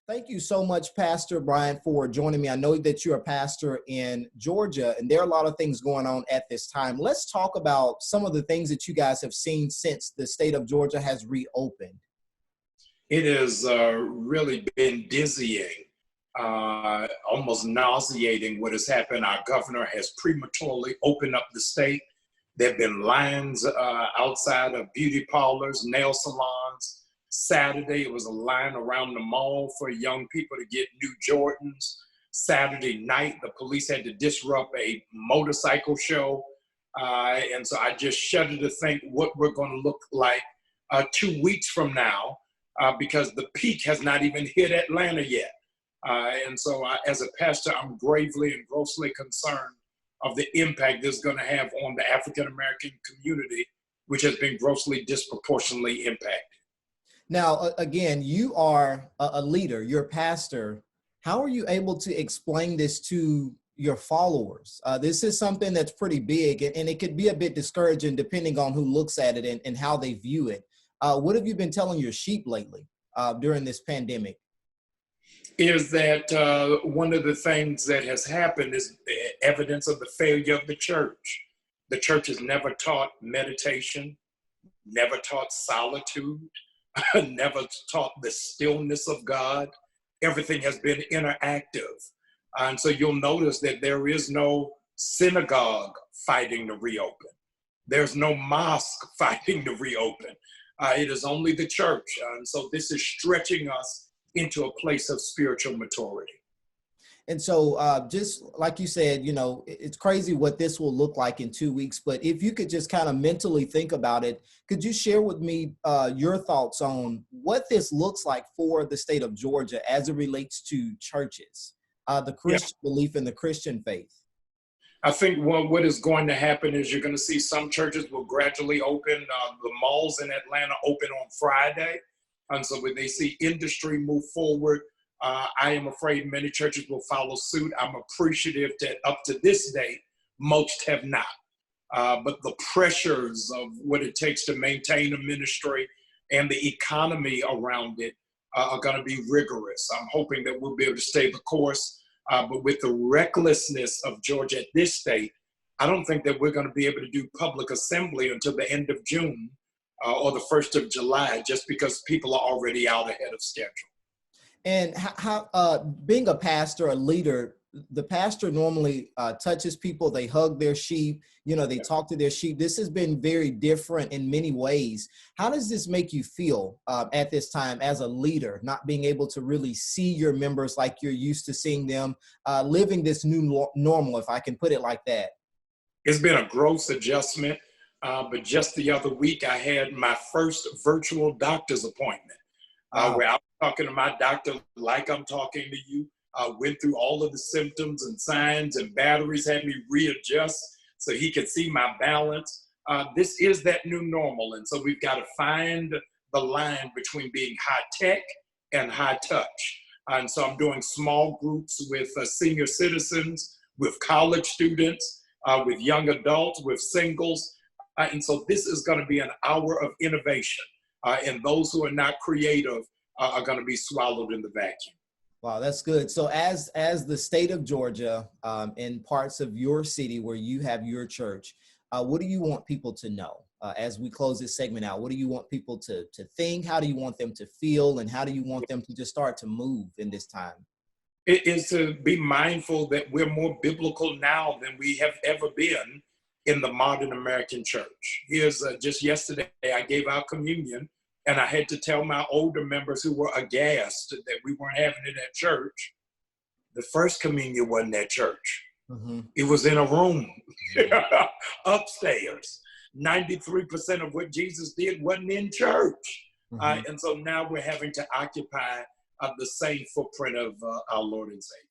Thank you so much, Pastor Bryant, for joining me. I know that you're a pastor in Georgia, and there are a lot of things going on at this time. Let's talk about some of the things that you guys have seen since the state of Georgia has reopened. It has really been dizzying, almost nauseating what has happened. Our governor has prematurely opened up the state. There have been lines outside of beauty parlors, nail salons. Saturday, it was a line around the mall for young people to get new Jordans. Saturday night, the police had to disrupt a motorcycle show. And so I just shudder to think what we're going to look like 2 weeks from now, because the peak has not even hit Atlanta yet. And so as a pastor, I'm gravely and grossly concerned of the impact this is going to have on the African-American community, which has been grossly disproportionately impacted. Now, again, you are a leader, you're a pastor. How are you able to explain this to your followers? This is something that's pretty big, and it could be a bit discouraging depending on who looks at it and how they view it. What have you been telling your sheep lately during this pandemic? Is that one of the things that has happened is evidence of the failure of the church. The church has never taught meditation, never taught solitude, never taught the stillness of God. Everything has been interactive. And so you'll notice that there is no synagogue fighting to reopen. There's no mosque fighting to reopen. It is only the church. And so this is stretching us into a place of spiritual maturity. And so just like you said, you know, it's crazy what this will look like in 2 weeks. But if you could just kind of mentally think about it, could you share with me your thoughts on what this looks like for the state of Georgia as it relates to churches, the Christian belief in the Christian faith? I think what is going to happen is you're going to see some churches will gradually open. The malls in Atlanta open on Friday. And so when they see industry move forward, I am afraid many churches will follow suit. I'm appreciative that up to this date, most have not. But the pressures of what it takes to maintain a ministry and the economy around it are going to be rigorous. I'm hoping that we'll be able to stay the course. But with the recklessness of Georgia at this state, I don't think that we're going to be able to do public assembly until the end of June or the 1st of July, just because people are already out ahead of schedule. And how being a pastor, a leader, the pastor normally touches people, they hug their sheep, you know, they talk to their sheep. This has been very different in many ways. How does this make you feel at this time as a leader, not being able to really see your members like you're used to seeing them, living this new normal, if I can put it like that? It's been a gross adjustment, but just the other week I had my first virtual doctor's appointment. Where I was talking to my doctor like I'm talking to you, went through all of the symptoms and signs and batteries, had me readjust so he could see my balance. This is that new normal. And so we've got to find the line between being high tech and high touch. And so I'm doing small groups with senior citizens, with college students, with young adults, with singles. And so this is going to be an hour of innovation. And those who are not creative are going to be swallowed in the vacuum. Wow, that's good. So as the state of Georgia, in parts of your city where you have your church, what do you want people to know as we close this segment out? What do you want people to think? How do you want them to feel? And how do you want them to just start to move in this time? It is to be mindful that we're more biblical now than we have ever been in the modern American church. Here's just yesterday, I gave out communion, and I had to tell my older members who were aghast that we weren't having it at church. The first communion wasn't at church. Mm-hmm. It was in a room upstairs. 93% of what Jesus did wasn't in church. Mm-hmm. And so now we're having to occupy the same footprint of our Lord and Savior.